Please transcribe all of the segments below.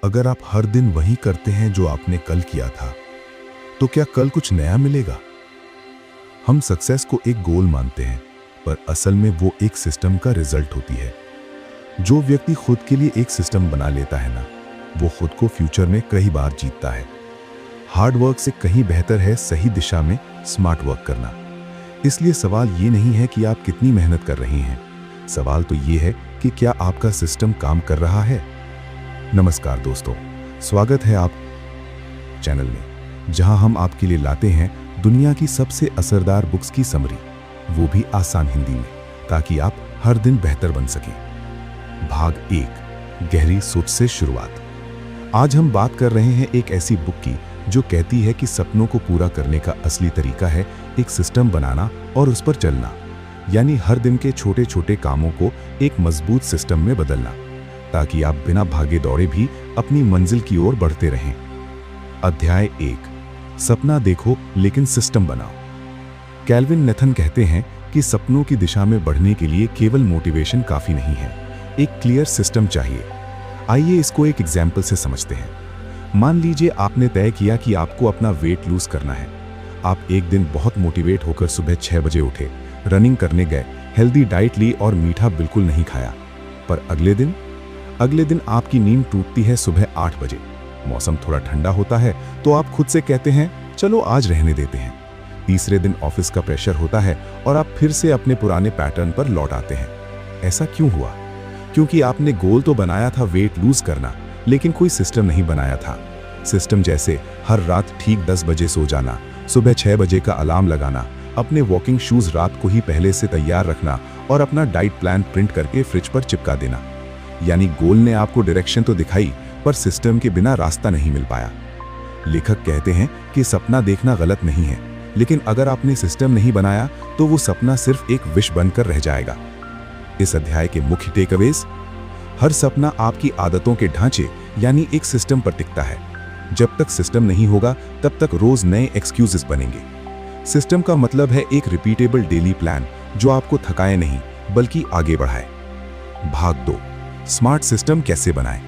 अगर आप हर दिन वही करते हैं जो आपने कल किया था, तो क्या कल कुछ नया मिलेगा? हम सक्सेस को एक गोल मानते हैं, पर असल में वो एक सिस्टम का रिजल्ट होती है। जो व्यक्ति खुद के लिए एक सिस्टम बना लेता है ना, वो खुद को फ्यूचर में कई बार जीतता है। हार्ड वर्क से कहीं बेहतर है सही दिशा में स्मार्ट वर्क करना। इसलिए सवाल ये नहीं है कि आप कितनी मेहनत कर रहे हैं, सवाल तो ये है कि क्या आपका सिस्टम काम कर रहा है। नमस्कार दोस्तों, स्वागत है आप चैनल में, जहां हम आपके लिए लाते हैं दुनिया की सबसे असरदार बुक्स की समरी, वो भी आसान हिंदी में, ताकि आप हर दिन बेहतर बन सकें। भाग 1, गहरी सोच से शुरुआत। आज हम बात कर रहे हैं एक ऐसी बुक की जो कहती है कि सपनों को पूरा करने का असली तरीका है एक सिस्टम बनाना और उस पर चलना, यानी हर दिन के छोटे छोटे कामों को एक मजबूत सिस्टम में बदलना, ताकि आप बिना भागे दौड़े भी अपनी मंजिल की ओर बढ़ते रहें। अध्याय 1, सपना देखो लेकिन सिस्टम बनाओ। कैल्विन नेथन कहते हैं कि सपनों की दिशा में बढ़ने के लिए केवल मोटिवेशन काफी नहीं है, एक क्लियर सिस्टम चाहिए। आइए इसको एक एग्जाम्पल से समझते हैं। मान लीजिए आपने तय किया कि आपको अपना वेट लूज करना है। आप एक दिन बहुत मोटिवेट होकर सुबह 6 बजे उठे, रनिंग करने गए, हेल्दी डाइट ली और मीठा बिल्कुल नहीं खाया। पर अगले दिन आपकी नींद टूटती है सुबह 8 बजे। मौसम थोड़ा ठंडा होता है तो आप खुद से कहते हैं चलो आज रहने देते हैं। तीसरे दिन ऑफिस का प्रेशर होता है और आप फिर से अपने पुराने पैटर्न पर लौट आते हैं। ऐसा क्यों हुआ? क्योंकि आपने गोल तो बनाया था वेट लूज करना, लेकिन कोई सिस्टम नहीं बनाया था। सिस्टम जैसे हर रात ठीक 10 बजे सो जाना, सुबह 6 बजे का अलार्म लगाना, अपने वॉकिंग शूज रात को ही पहले से तैयार रखना और अपना डाइट प्लान प्रिंट करके फ्रिज पर चिपका देना। यानी गोल ने आपको डायरेक्शन तो दिखाई, पर सिस्टम के बिना रास्ता नहीं मिल पाया। लेखक कहते हैं कि सपना देखना गलत नहीं है, लेकिन अगर आपने सिस्टम नहीं बनाया तो वो सपना सिर्फ एक विश बनकर रह जाएगा। इस अध्याय के मुख्य टेकअवेज: हर सपना आपकी आदतों के ढांचे यानी एक सिस्टम पर टिकता है। जब तक सिस्टम नहीं होगा तब तक रोज नए एक्सक्यूजेस बनेंगे। सिस्टम का मतलब है एक रिपीटेबल डेली प्लान जो आपको थकाए नहीं बल्कि आगे बढ़ाए। भाग 2, स्मार्ट सिस्टम कैसे बनाएं।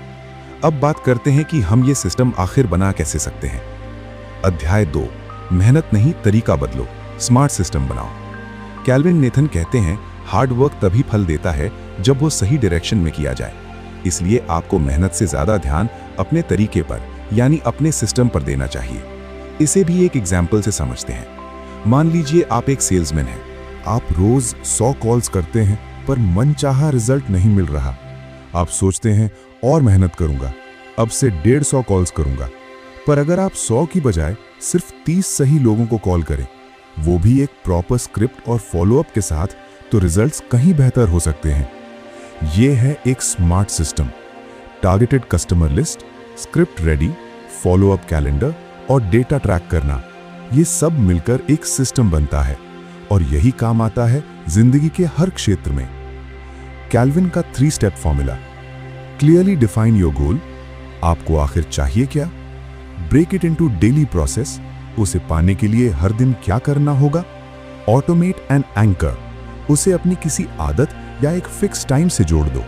अब बात करते हैं कि हम ये सिस्टम आखिर बना कैसे सकते हैं। अध्याय 2, मेहनत नहीं तरीका बदलो, स्मार्ट सिस्टम बनाओ। कैल्विन नेथन कहते हैं हार्ड वर्क तभी फल देता है जब वो सही डायरेक्शन में किया जाए। इसलिए आपको मेहनत से ज्यादा ध्यान अपने तरीके पर यानी अपने सिस्टम पर देना चाहिए। इसे भी एक एग्जाम्पल से समझते हैं। मान लीजिए आप एक सेल्समैन हैं। आप रोज 100 कॉल्स करते हैं पर मनचाहा रिजल्ट नहीं मिल रहा। आप सोचते हैं और मेहनत करूंगा, अब से 150 कॉल्स करूंगा। पर अगर आप 100 की बजाय सिर्फ 30 सही लोगों को कॉल करें, वो भी एक प्रॉपर स्क्रिप्ट और फॉलोअप के साथ, तो रिजल्ट्स कहीं बेहतर हो सकते हैं। ये है एक smart system. Targeted customer list, script ready, follow up calendar और डेटा ट्रैक करना, ये सब मिलकर एक सिस्टम बनता है और यही काम आता है जिंदगी के हर क्षेत्र में। कैल्विन का 3 step formula: clearly define your goal, आपको आखिर चाहिए क्या। Break it into daily process, उसे पाने के लिए हर दिन क्या करना होगा। ऑटोमेट एंड एंकर, उसे अपनी किसी आदत या एक फिक्स टाइम से जोड़ दो।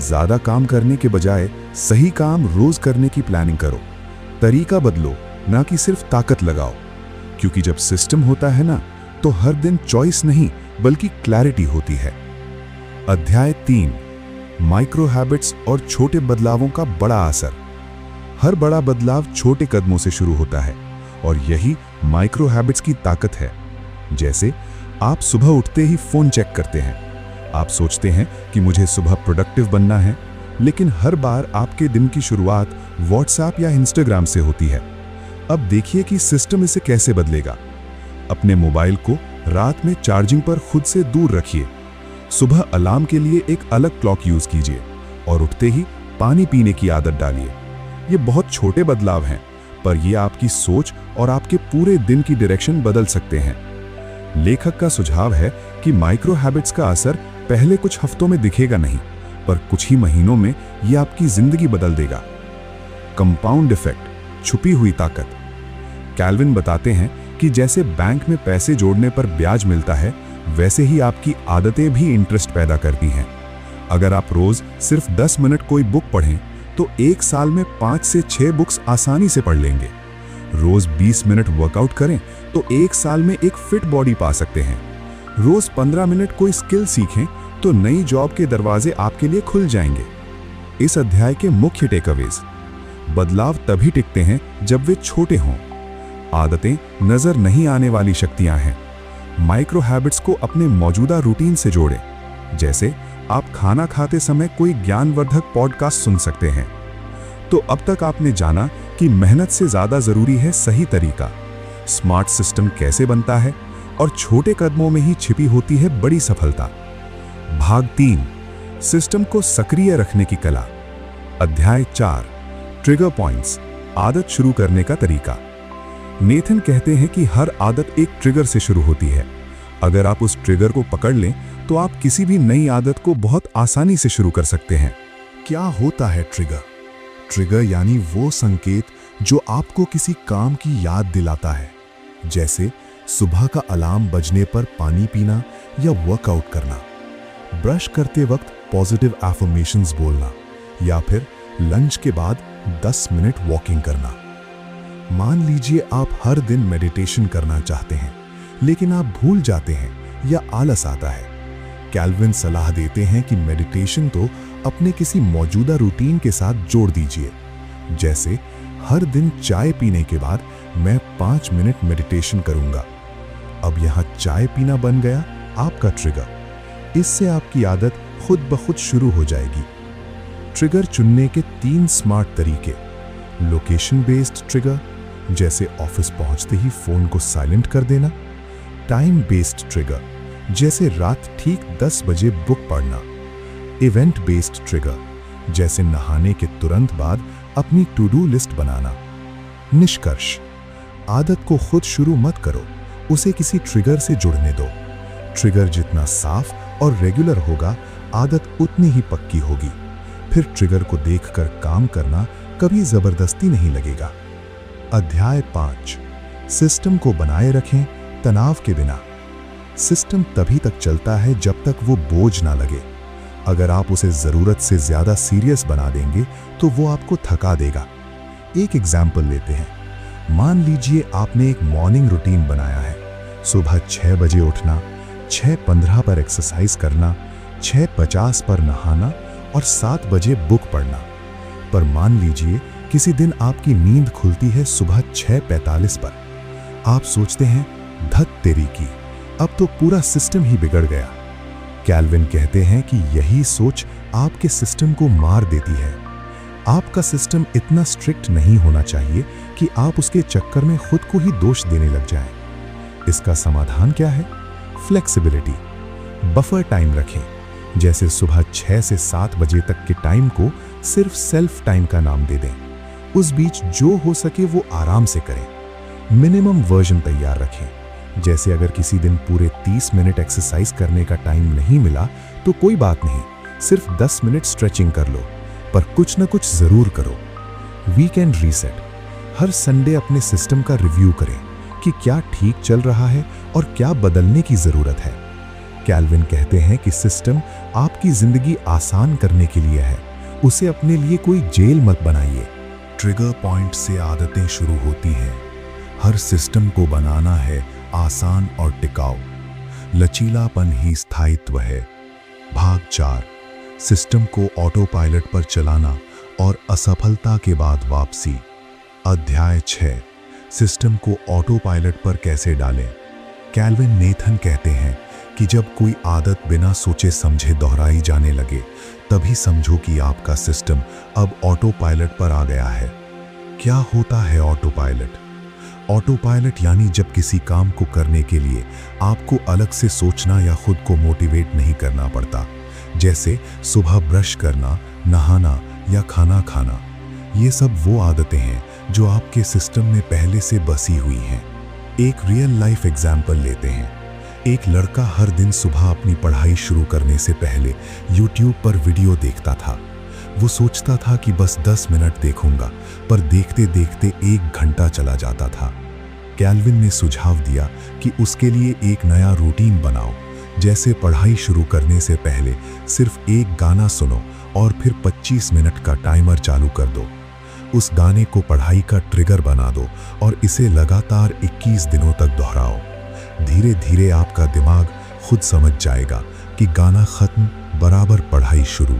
ज्यादा काम करने के बजाय सही काम रोज करने की प्लानिंग करो। तरीका बदलो, ना कि सिर्फ ताकत लगाओ, क्योंकि जब सिस्टम होता है ना, तो हर दिन चॉइस नहीं बल्कि क्लैरिटी होती है। अध्याय 3, माइक्रो हैबिट्स और छोटे बदलावों का बड़ा असर। हर बड़ा बदलाव छोटे कदमों से शुरू होता है और यही माइक्रो हैबिट्स की ताकत है। जैसे आप सुबह उठते ही फोन चेक करते हैं। आप सोचते हैं कि मुझे सुबह प्रोडक्टिव बनना है, लेकिन हर बार आपके दिन की शुरुआत व्हाट्सएप या इंस्टाग्राम से होती है। अब देखिए कि सिस्टम इसे कैसे बदलेगा। अपने मोबाइल को रात में चार्जिंग पर खुद से दूर रखिए। सुबह अलार्म के लिए एक अलग क्लॉक यूज कीजिए और उठते ही पानी पीने की आदत डालिए। ये बहुत छोटे बदलाव हैं, पर ये आपकी सोच और आपके पूरे दिन की डायरेक्शन बदल सकते हैं। लेखक का सुझाव है कि माइक्रो हैबिट्स का असर पहले कुछ हफ्तों में दिखेगा नहीं, पर कुछ ही महीनों में ये आपकी जिंदगी बदल देगा। कंपाउंड इफेक्ट, छुपी हुई ताकत। कैल्विन बताते हैं कि जैसे बैंक में पैसे जोड़ने पर ब्याज मिलता है, वैसे ही आपकी आदतें भी इंटरेस्ट पैदा करती हैं। अगर आप रोज सिर्फ 10 मिनट कोई बुक पढ़ें तो एक साल में 5 से 6 बुक्स आसानी से पढ़ लेंगे। रोज 20 मिनट वर्कआउट करें तो एक साल में एक फिट बॉडी पा सकते हैं। रोज 15 मिनट कोई स्किल सीखें तो नई जॉब के दरवाजे आपके लिए खुल जाएंगे। इस अध्याय के मुख्य टेकअवेज: बदलाव तभी टिकते हैं जब वे छोटे हों। आदतें नजर नहीं आने वाली शक्तियां हैं। माइक्रो हैबिट्स को अपने मौजूदा रूटीन से जोड़ें। जैसे आप खाना खाते समय कोई ज्ञानवर्धक पॉडकास्ट सुन सकते हैं। तो अब तक आपने जाना कि मेहनत से ज्यादा जरूरी है सही तरीका, स्मार्ट सिस्टम कैसे बनता है और छोटे कदमों में ही छिपी होती है बड़ी सफलता। भाग 3: सिस्टम को सक्रिय रखने की कला। अध्याय 4: ट्रिगर पॉइंट्स, आदत शुरू करने का तरीका। नेथन कहते हैं कि हर आदत एक ट्रिगर से शुरू होती है। अगर आप उस ट्रिगर को पकड़ लें तो आप किसी भी नई आदत को बहुत आसानी से शुरू कर सकते हैं। क्या होता है ट्रिगर? ट्रिगर यानी वो संकेत जो आपको किसी काम की याद दिलाता है, जैसे सुबह का अलार्म बजने पर पानी पीना या वर्कआउट करना, ब्रश करते वक्त पॉजिटिव एफर्मेशंस बोलना, या फिर लंच के बाद 10 मिनट वॉकिंग करना। मान लीजिए आप हर दिन मेडिटेशन करना चाहते हैं, लेकिन आप भूल जाते हैं या आलस आता है। कैल्विन सलाह देते हैं कि मेडिटेशन तो अपने किसी मौजूदा रूटीन के साथ जोड़ दीजिए। जैसे हर दिन चाय पीने के बाद मैं 5 मिनट मेडिटेशन करूंगा। अब यहां चाय पीना बन गया आपका ट्रिगर। इससे आपकी आदत खुद ब खुद शुरू हो जाएगी। ट्रिगर चुनने के 3 स्मार्ट तरीके: लोकेशन बेस्ड ट्रिगर, जैसे ऑफिस पहुंचते ही फोन को साइलेंट कर देना; टाइम बेस्ड ट्रिगर, जैसे रात ठीक 10 बजे बुक पढ़ना; इवेंट बेस्ड ट्रिगर, जैसे नहाने के तुरंत बाद अपनी टू डू लिस्ट बनाना। निष्कर्ष: आदत को खुद शुरू मत करो, उसे किसी ट्रिगर से जुड़ने दो। ट्रिगर जितना साफ और रेगुलर होगा, आदत उतनी ही पक्की होगी। फिर ट्रिगर को देखकर काम करना कभी जबरदस्ती नहीं लगेगा। अध्याय 5: सिस्टम को बनाए रखें तनाव के बिना। सिस्टम तभी तक चलता है जब तक वो बोझ ना लगे। अगर आप उसे जरूरत से ज्यादा सीरियस बना देंगे तो वो आपको थका देगा। एक एग्जाम्पल लेते हैं। मान लीजिए आपने एक मॉर्निंग रूटीन बनाया है। सुबह 6 बजे उठना, 6:15 पर एक्सरसाइज करना, 6:50 पर नहाना और 7 बजे बुक पढ़ना। पर मान लीजिए किसी दिन आपकी नींद खुलती है सुबह 6:45 पर। आप सोचते हैं, धत तेरी की, अब तो पूरा सिस्टम ही बिगड़ गया। कैल्विन कहते हैं कि यही सोच आपके सिस्टम को मार देती है। आपका सिस्टम इतना स्ट्रिक्ट नहीं होना चाहिए कि आप उसके चक्कर में खुद को ही दोष देने लग जाएं। इसका समाधान क्या है? फ्लेक्सिबिलिटी। बफर टाइम रखें, जैसे सुबह 6 से 7 बजे तक के टाइम को सिर्फ सेल्फ टाइम का नाम दे दें। उस बीच जो हो सके वो आराम से करें। मिनिमम वर्जन तैयार रखें, जैसे अगर किसी दिन पूरे 30 मिनट एक्सरसाइज करने का टाइम नहीं मिला तो कोई बात नहीं, सिर्फ 10 मिनट स्ट्रेचिंग कर लो, पर कुछ ना कुछ जरूर करो। Weekend reset. हर संडे अपने सिस्टम का रिव्यू करें कि क्या ठीक चल रहा है और क्या बदलने की जरूरत है। कैल्विन कहते हैं कि सिस्टम आपकी जिंदगी आसान करने के लिए है, उसे अपने लिए कोई जेल मत बनाइए। ट्रिगर पॉइंट से आदतें शुरू होती हैं। हर सिस्टम को बनाना है आसान और टिकाऊ। लचीलापन ही स्थायित्व है। भाग 4: सिस्टम को ऑटो पायलट पर चलाना और असफलता के बाद वापसी। अध्याय 6: सिस्टम को ऑटो पायलट पर कैसे डालें। कैल्विन नेथन कहते हैं कि जब कोई आदत बिना सोचे समझे दोहराई जाने लगे, तभी समझो कि आपका सिस्टम अब ऑटो पायलट पर आ गया है। क्या होता है ऑटो पायलट? ऑटो पायलट यानी जब किसी काम को करने के लिए आपको अलग से सोचना या खुद को मोटिवेट नहीं करना पड़ता, जैसे सुबह ब्रश करना, नहाना या खाना खाना। ये सब वो आदतें हैं जो आपके सिस्टम में पहले से बसी हुई हैं। एक रियल लाइफ एग्जाम्पल लेते हैं। एक लड़का हर दिन सुबह अपनी पढ़ाई शुरू करने से पहले YouTube पर वीडियो देखता था। वो सोचता था कि बस 10 मिनट देखूंगा, पर देखते देखते 1 घंटा चला जाता था। कैल्विन ने सुझाव दिया कि उसके लिए एक नया रूटीन बनाओ, जैसे पढ़ाई शुरू करने से पहले सिर्फ एक गाना सुनो और फिर 25 मिनट का टाइमर चालू कर दो। उस गाने को पढ़ाई का ट्रिगर बना दो और इसे लगातार 21 दिनों तक दोहराओ। धीरे धीरे आपका दिमाग खुद समझ जाएगा कि गाना खत्म बराबर पढ़ाई शुरू।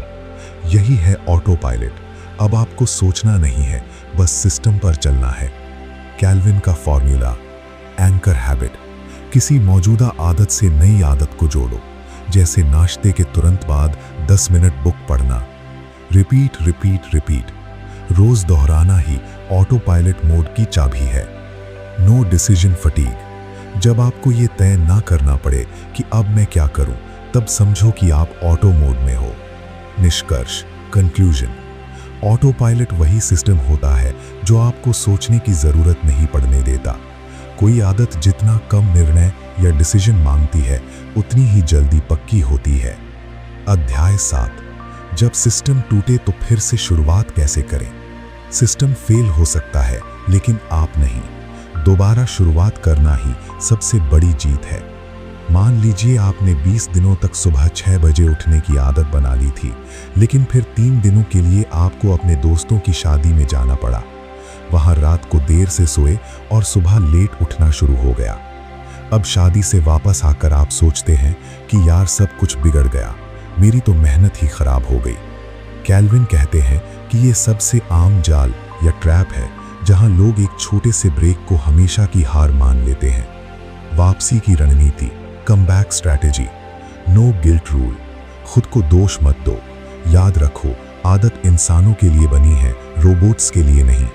यही है ऑटो पायलट। अब आपको सोचना नहीं है, बस सिस्टम पर चलना है। कैल्विन का फॉर्मूला, एंकर हैबिट। किसी मौजूदा आदत से नई आदत को जोड़ो, जैसे नाश्ते के तुरंत बाद 10 मिनट बुक पढ़ना। Repeat repeat repeat. रोज दोहराना ही ऑटो पायलट मोड की चाबी है। No decision fatigue. जब आपको ये तय ना करना पड़े कि अब मैं क्या करूं, तब समझो कि आप ऑटो मोड में हो। निष्कर्ष, कंक्लूजन। ऑटो पायलट वही सिस्टम होता है जो आपको सोचने की जरूरत नहीं पड़ने देता। कोई आदत जितना कम निर्णय या डिसीजन मांगती है, उतनी ही जल्दी पक्की होती है। अध्याय 7। जब सिस्टम टूटे तो फिर से शुरुआत कैसे करें। सिस्टम फेल हो सकता है, लेकिन आप नहीं। दोबारा शुरुआत करना ही सबसे बड़ी जीत है। मान लीजिए आपने 20 दिनों तक सुबह 6 बजे उठने की आदत बना ली थी, लेकिन फिर 3 दिनों के लिए आपको अपने दोस्तों की शादी में जाना पड़ा। वहां रात को देर से सोए और सुबह लेट उठना शुरू हो गया। अब शादी से वापस आकर आप सोचते हैं कि यार सब कुछ बिगड़ गया, मेरी तो मेहनत ही खराब हो गई। कैल्विन कहते हैं कि ये सबसे आम जाल या ट्रैप है, जहां लोग एक छोटे से ब्रेक को हमेशा की हार मान लेते हैं। वापसी की रणनीति, comeback strategy. No guilt rule. खुद को दोष मत दो। याद रखो, आदत इंसानों के लिए बनी है, रोबोट्स के लिए नहीं।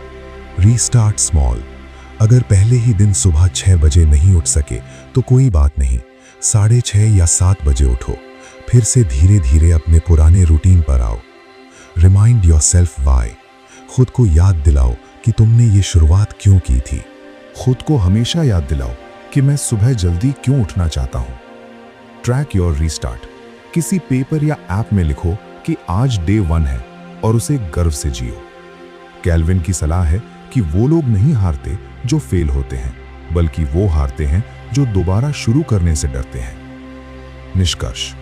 Restart small. अगर पहले ही दिन सुबह 6 बजे नहीं उठ सके तो कोई बात नहीं, 6:30 या 7 बजे उठो। फिर से धीरे धीरे अपने पुराने रूटीन पर आओ। Remind yourself why. खुद को याद दिलाओ कि तुमने ये शुरुआत क्यों की थी। खुद को हमेशा याद दिलाओ कि मैं सुबह जल्दी क्यों उठना चाहता हूं। Track your restart. किसी पेपर या ऐप में लिखो कि आज डे 1 है और उसे गर्व से जियो। कैल्विन की सलाह है कि वो लोग नहीं हारते जो फेल होते हैं, बल्कि वो हारते हैं जो दोबारा शुरू करने से डरते हैं। निष्कर्ष,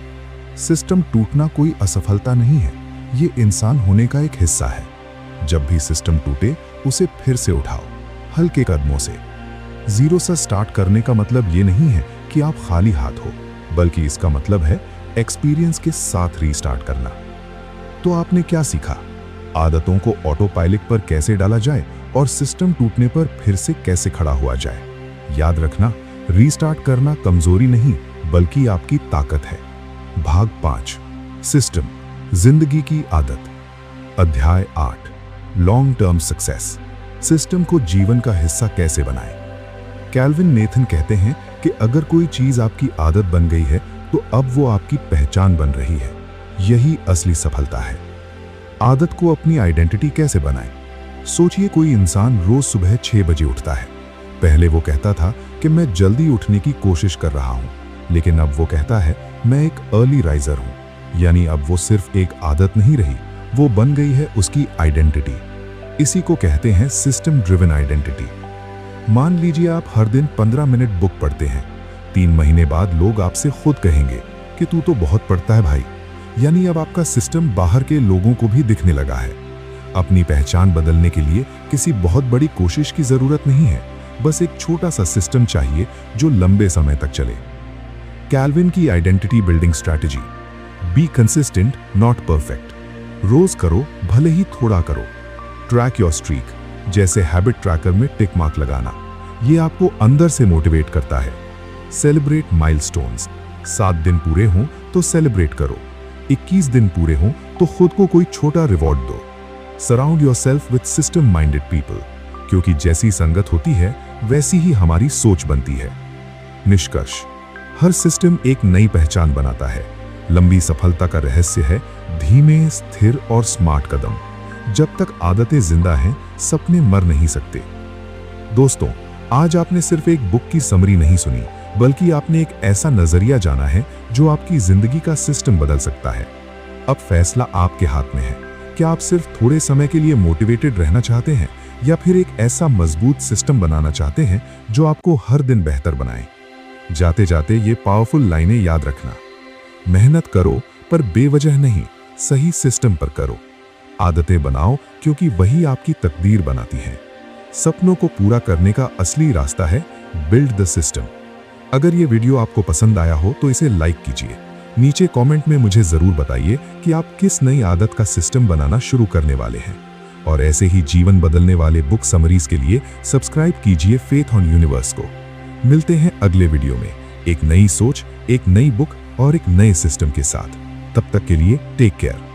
सिस्टम टूटना कोई असफलता नहीं है, ये इंसान होने का एक हिस्सा है। जब भी सिस्टम टूटे, उसे फिर से उठाओ, हल्के कदमों से। जीरो से स्टार्ट करने का मतलब ये नहीं है कि आप खाली हाथ हो, बल्कि इसका मतलब है एक्सपीरियंस के साथ रीस्टार्ट करना। तो आपने क्या सीखा? आदतों को ऑटो पायलट पर कैसे डाला जाए और सिस्टम टूटने पर फिर से कैसे खड़ा हुआ जाए? याद रखना, रीस्टार्ट करना कमजोरी नहीं, बल्कि आपकी ताकत है। भाग 5, सिस्टम, जिंदगी की आदत। अध्याय 8, लॉन्ग टर्म सक्सेस। सिस्टम को जीवन का हिस्सा कैसे बनाएं? कैल्विन नेथन कहते हैं कि अगर कोई चीज आपकी आदत बन गई है, तो अब वो आपकी पहचान बन रही है। यही असली सफलता है। आदत को अपनी आइडेंटिटी कैसे बनाएं? सोचिए, कोई इंसान रोज सुबह 6 बजे उठता है। पहले वो कहता था कि मैं जल्दी उठने की कोशिश कर रहा हूं, लेकिन अब वो कहता है मैं एक अर्ली राइजर हूं। यानी अब वो सिर्फ एक आदत नहीं रही, वो बन गई है उसकी आइडेंटिटी। इसी को कहते हैं सिस्टम ड्रिवन आइडेंटिटी। मान लीजिए आप हर दिन 15 मिनट बुक पढ़ते हैं। 3 महीने बाद लोग आपसे खुद कहेंगे कि तू तो बहुत पढ़ता है भाई। यानी अब आपका सिस्टम बाहर के लोगों को भी दिखने लगा है। अपनी पहचान बदलने के लिए किसी बहुत बड़ी कोशिश की जरूरत नहीं है, बस एक छोटा सा सिस्टम चाहिए जो लंबे समय तक चले। कैल्विन की identity building strategy, be consistent not perfect. रोज करो, भले ही थोड़ा करो। ट्रैक योर स्ट्रीक, जैसे हैबिट ट्रैकर में टिक मार्क लगाना, ये आपको अंदर से मोटिवेट करता है। सेलिब्रेट माइलस्टोन्स, 7 दिन पूरे हों तो सेलिब्रेट करो, 21 दिन पूरे हों तो खुद को कोई छोटा रिवॉर्ड दो। Surround yourself with system minded people, क्योंकि जैसी संगत होती है वैसी ही हमारी सोच बनती है। निष्कर्ष, हर सिस्टम एक नई पहचान बनाता है। लंबी सफलता का रहस्य है धीमे, स्थिर और स्मार्ट कदम। जब तक आदतें जिंदा हैं, सपने मर नहीं सकते। दोस्तों, आज आपने सिर्फ एक बुक की समरी नहीं सुनी, बल्कि आपने एक ऐसा नजरिया जाना है जो आपकी जिंदगी का सिस्टम बदल सकता है। अब फैसला आपके हाथ में है। क्या आप सिर्फ थोड़े समय के लिए मोटिवेटेड रहना चाहते हैं, या फिर एक ऐसा मजबूत सिस्टम बनाना चाहते हैं जो आपको हर दिन बेहतर बनाए? जाते जाते ये पावरफुल लाइनें याद रखना। मेहनत करो, पर बेवजह नहीं। सही सिस्टम पर करो। आदतें बनाओ क्योंकि वही आपकी तकदीर बनाती हैं। सपनों को पूरा करने का असली रास्ता है बिल्ड द सिस्टम। अगर ये वीडियो आपको पसंद आया हो तो इसे लाइक कीजिए। नीचे कमेंट में मुझे जरूर बताइए कि आप किस नई आदत का सिस्टम बनाना शुरू करने वाले हैं। और ऐसे ही जीवन बदलने वाले बुक समरीज के लिए सब्सक्राइब कीजिए फेथ ऑन यूनिवर्स को। मिलते हैं अगले वीडियो में एक नई सोच, एक नई बुक और एक नए सिस्टम के साथ। तब तक के लिए टेक केयर।